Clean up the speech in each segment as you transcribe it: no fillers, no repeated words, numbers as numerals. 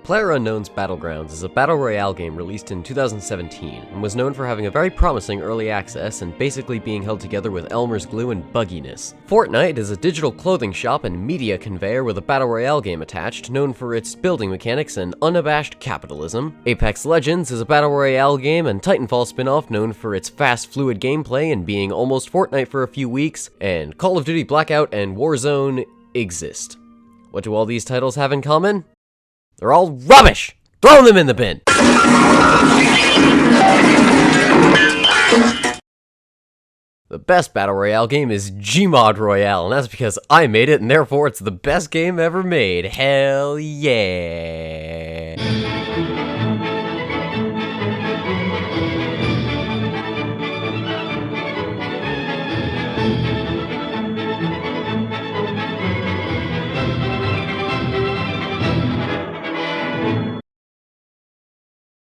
PlayerUnknown's Battlegrounds is a battle royale game released in 2017 and was known for having a very promising early access and basically being held together with Elmer's glue and bugginess. Fortnite is a digital clothing shop and media conveyor with a battle royale game attached, known for its building mechanics and unabashed capitalism. Apex Legends is a battle royale game and Titanfall spin-off known for its fast, fluid gameplay and being almost Fortnite for a few weeks, and Call of Duty Blackout and Warzone exist. What do all these titles have in common? They're all rubbish! Throw them in the bin! The best Battle Royale game is Gmod Royale, and that's because I made it, and therefore it's the best game ever made. Hell yeah!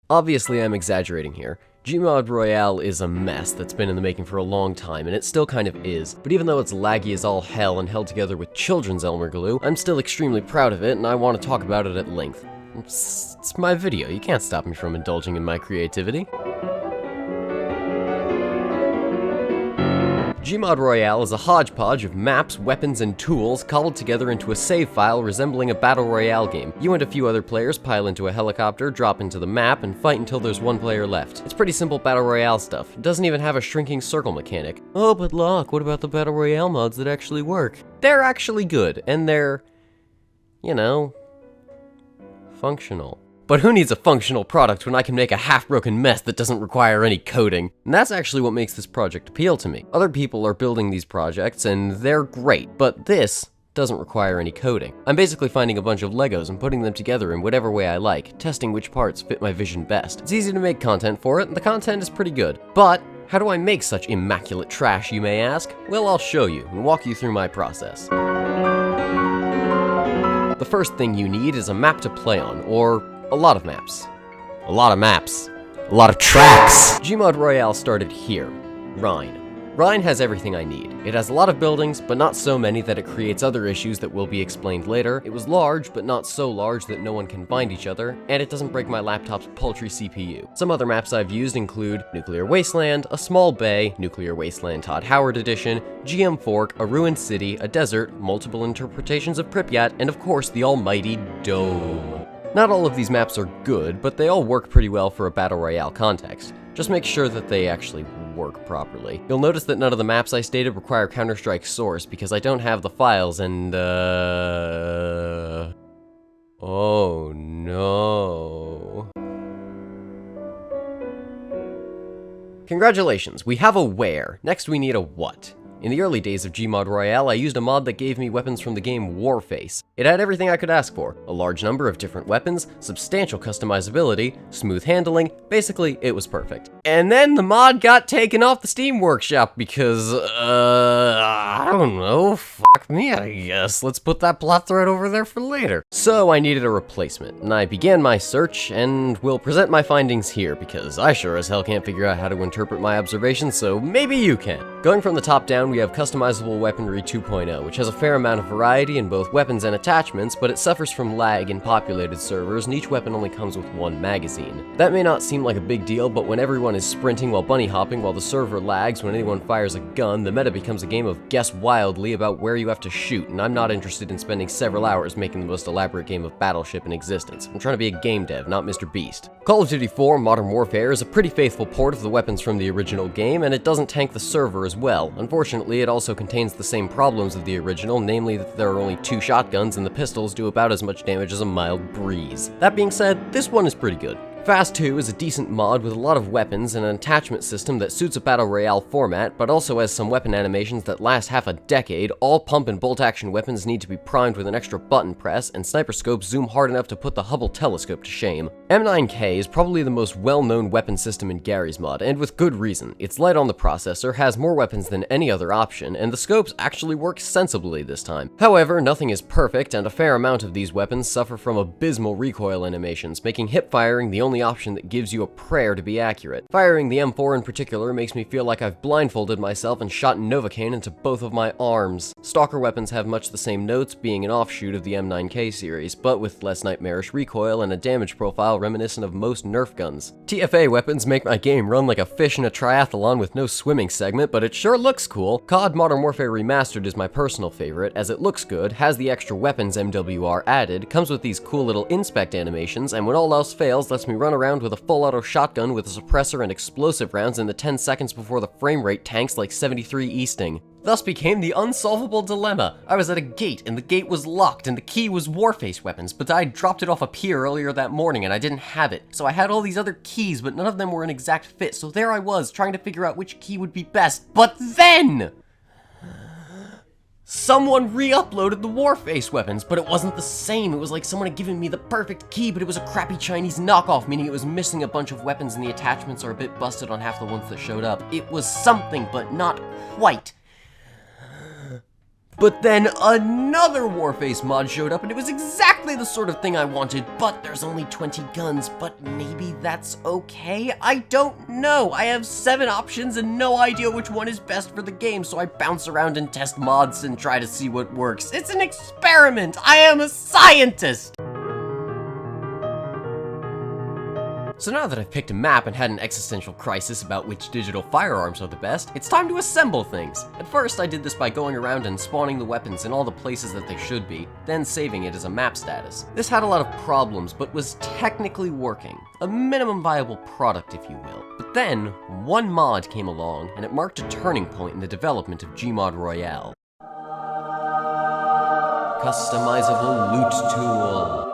Obviously, I'm exaggerating here. Gmod Royale is a mess that's been in the making for a long time, and it still kind of is. But even though it's laggy as all hell and held together with children's Elmer glue, I'm still extremely proud of it, and I want to talk about it at length. It's my video, you can't stop me from indulging in my creativity. Gmod Royale is a hodgepodge of maps, weapons, and tools cobbled together into a save file resembling a battle royale game. You and a few other players pile into a helicopter, drop into the map, and fight until there's one player left. It's pretty simple battle royale stuff. It doesn't even have a shrinking circle mechanic. Oh, but Locke, what about the battle royale mods that actually work? They're actually good, and they're, you know, functional. But who needs a functional product when I can make a half-broken mess that doesn't require any coding? And that's actually what makes this project appeal to me. Other people are building these projects, and they're great, but this doesn't require any coding. I'm basically finding a bunch of Legos and putting them together in whatever way I like, testing which parts fit my vision best. It's easy to make content for it, and the content is pretty good. But how do I make such immaculate trash, you may ask? Well, I'll show you and walk you through my process. The first thing you need is a map to play on, or a lot of maps. A lot of maps. A lot of tracks! Gmod Royale started here. Rhine. Rhine has everything I need. It has a lot of buildings, but not so many that it creates other issues that will be explained later. It was large, but not so large that no one can find each other, and it doesn't break my laptop's paltry CPU. Some other maps I've used include Nuclear Wasteland, a small bay, Nuclear Wasteland Todd Howard Edition, GM Fork, a ruined city, a desert, multiple interpretations of Pripyat, and of course the almighty Dome. Not all of these maps are good, but they all work pretty well for a battle royale context. Just make sure that they actually work properly. You'll notice that none of the maps I stated require Counter-Strike Source because I don't have the files and oh no. Congratulations, we have a where. Next we need a what. In the early days of Gmod Royale, I used a mod that gave me weapons from the game Warface. It had everything I could ask for. A large number of different weapons, substantial customizability, smooth handling, basically, it was perfect. And then the mod got taken off the Steam Workshop because, I don't know, fuck me, I guess. Let's put that plot thread over there for later. So I needed a replacement, and I began my search, and will present my findings here because I sure as hell can't figure out how to interpret my observations, so maybe you can. Going from the top down, we have Customizable Weaponry 2.0, which has a fair amount of variety in both weapons and attachments, but it suffers from lag in populated servers, and each weapon only comes with one magazine. That may not seem like a big deal, but when everyone is sprinting while bunny hopping while the server lags when anyone fires a gun, the meta becomes a game of guess wildly about where you have to shoot, and I'm not interested in spending several hours making the most elaborate game of Battleship in existence. I'm trying to be a game dev, not Mr. Beast. Call of Duty 4 Modern Warfare is a pretty faithful port of the weapons from the original game, and it doesn't tank the server as well. Unfortunately, it also contains the same problems of the original, namely that there are only 2 shotguns and the pistols do about as much damage as a mild breeze. That being said, this one is pretty good. Fast 2 is a decent mod with a lot of weapons and an attachment system that suits a battle royale format, but also has some weapon animations that last half a decade. All pump and bolt action weapons need to be primed with an extra button press, and sniper scopes zoom hard enough to put the Hubble telescope to shame. M9K is probably the most well-known weapon system in Gary's mod, and with good reason. It's light on the processor, has more weapons than any other option, and the scopes actually work sensibly this time. However, nothing is perfect, and a fair amount of these weapons suffer from abysmal recoil animations, making hip firing the only only option that gives you a prayer to be accurate. Firing the M4 in particular makes me feel like I've blindfolded myself and shot Novocaine into both of my arms. Stalker weapons have much the same notes, being an offshoot of the M9K series, but with less nightmarish recoil and a damage profile reminiscent of most Nerf guns. TFA weapons make my game run like a fish in a triathlon with no swimming segment, but it sure looks cool. COD Modern Warfare Remastered is my personal favorite, as it looks good, has the extra weapons MWR added, comes with these cool little inspect animations, and when all else fails, lets me run around with a full auto shotgun with a suppressor and explosive rounds in the 10 seconds before the frame rate tanks like 73 Easting. Thus became the unsolvable dilemma. I was at a gate, and the gate was locked, and the key was Warface weapons, but I dropped it off a pier earlier that morning, and I didn't have it. So I had all these other keys, but none of them were an exact fit, so there I was, trying to figure out which key would be best. But then someone re-uploaded the Warface weapons, but it wasn't the same. It was like someone had given me the perfect key, but it was a crappy Chinese knockoff, meaning it was missing a bunch of weapons and the attachments are a bit busted on half the ones that showed up. It was something, but not quite. But then another Warface mod showed up and it was exactly the sort of thing I wanted, but there's only 20 guns, but maybe that's okay? I don't know. I have 7 options and no idea which one is best for the game, so I bounce around and test mods and try to see what works. It's an experiment. I am a scientist. So now that I've picked a map and had an existential crisis about which digital firearms are the best, it's time to assemble things. At first, I did this by going around and spawning the weapons in all the places that they should be, then saving it as a map status. This had a lot of problems, but was technically working. A minimum viable product, if you will. But then, one mod came along, and it marked a turning point in the development of Gmod Royale. Customizable loot tool.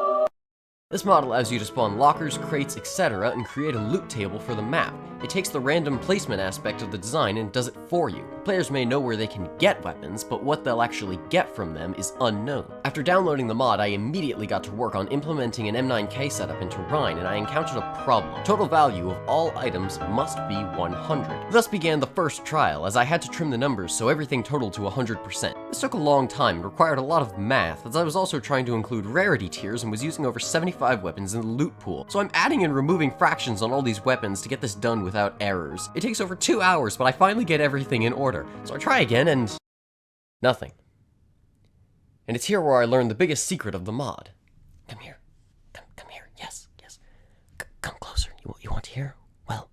This mod allows you to spawn lockers, crates, etc. and create a loot table for the map. It takes the random placement aspect of the design and does it for you. Players may know where they can get weapons, but what they'll actually get from them is unknown. After downloading the mod, I immediately got to work on implementing an M9K setup into Rhine, and I encountered a problem. Total value of all items must be 100. Thus began the first trial, as I had to trim the numbers so everything totaled to 100%. This took a long time and required a lot of math, as I was also trying to include rarity tiers and was using over 75 weapons in the loot pool. So I'm adding and removing fractions on all these weapons to get this done without errors. It takes over 2 hours, but I finally get everything in order. So I try again and nothing. And it's here where I learned the biggest secret of the mod. Come here. Come here. Yes. Come closer. You want to hear? Well,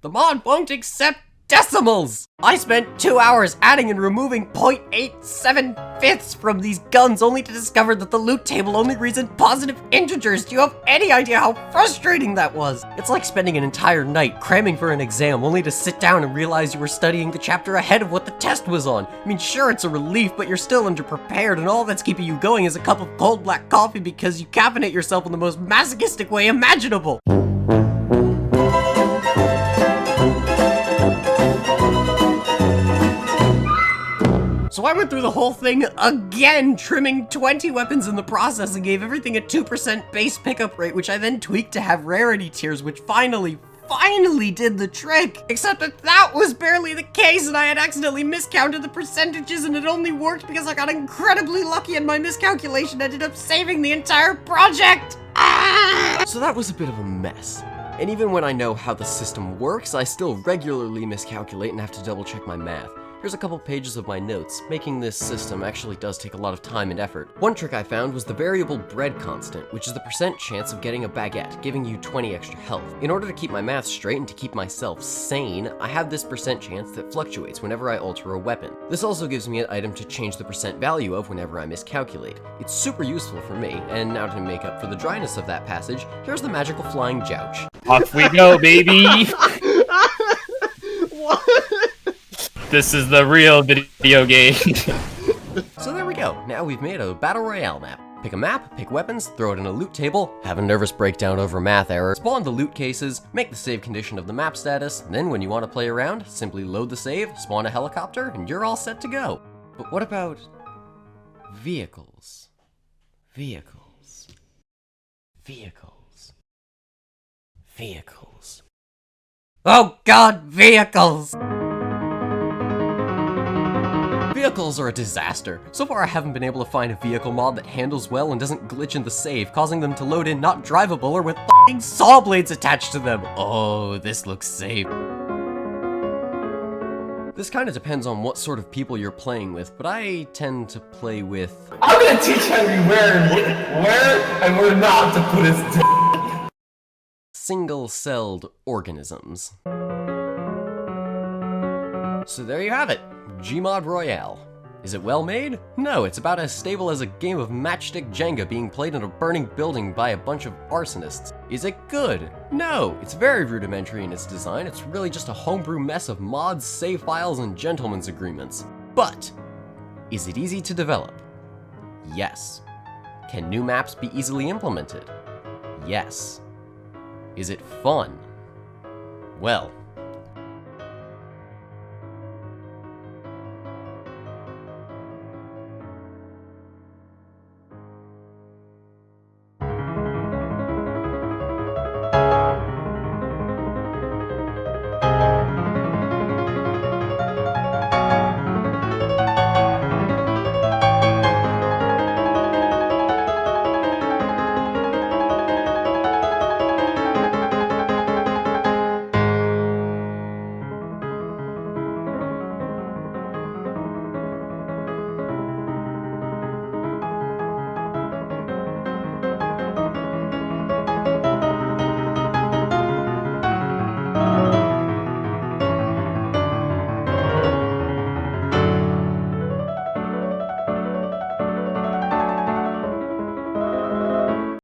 the mod won't accept decimals! I spent 2 hours adding and removing 0.87 from these guns only to discover that the loot table only reads in positive integers. Do you have any idea how frustrating that was? It's like spending an entire night cramming for an exam only to sit down and realize you were studying the chapter ahead of what the test was on. I mean, sure, it's a relief, but you're still underprepared, and all that's keeping you going is a cup of cold black coffee because you caffeinate yourself in the most masochistic way imaginable. So I went through the whole thing again, trimming 20 weapons in the process and gave everything a 2% base pickup rate, which I then tweaked to have rarity tiers, which finally did the trick. Except that was barely the case, and I had accidentally miscounted the percentages, and it only worked because I got incredibly lucky and my miscalculation ended up saving the entire project. So that was a bit of a mess. And even when I know how the system works, I still regularly miscalculate and have to double check my math. Here's a couple pages of my notes. Making this system actually does take a lot of time and effort. One trick I found was the variable bread constant, which is the percent chance of getting a baguette, giving you 20 extra health. In order to keep my math straight and to keep myself sane, I have this percent chance that fluctuates whenever I alter a weapon. This also gives me an item to change the percent value of whenever I miscalculate. It's super useful for me, and now to make up for the dryness of that passage, here's the magical flying jouch. Off we go, baby! What? This is the real video game. So there we go. Now we've made a battle royale map. Pick a map, pick weapons, throw it in a loot table, have a nervous breakdown over math error, spawn the loot cases, make the save condition of the map status, and then when you want to play around, simply load the save, spawn a helicopter, and you're all set to go. But what about vehicles? Vehicles. Oh God, vehicles! vehicles are a disaster. So far I haven't been able to find a vehicle mod that handles well and doesn't glitch in the save, causing them to load in not drivable or with f***ing saw blades attached to them. Oh, this looks safe. This kind of depends on what sort of people you're playing with, but I tend to play with... I'm gonna teach Henry where and where not to put his single-celled organisms. So there you have it, Gmod Royale. Is it well made? No, it's about as stable as a game of matchstick Jenga being played in a burning building by a bunch of arsonists. Is it good? No, it's very rudimentary in its design. It's really just a homebrew mess of mods, save files, and gentlemen's agreements. But, is it easy to develop? Yes. Can new maps be easily implemented? Yes. Is it fun? Well,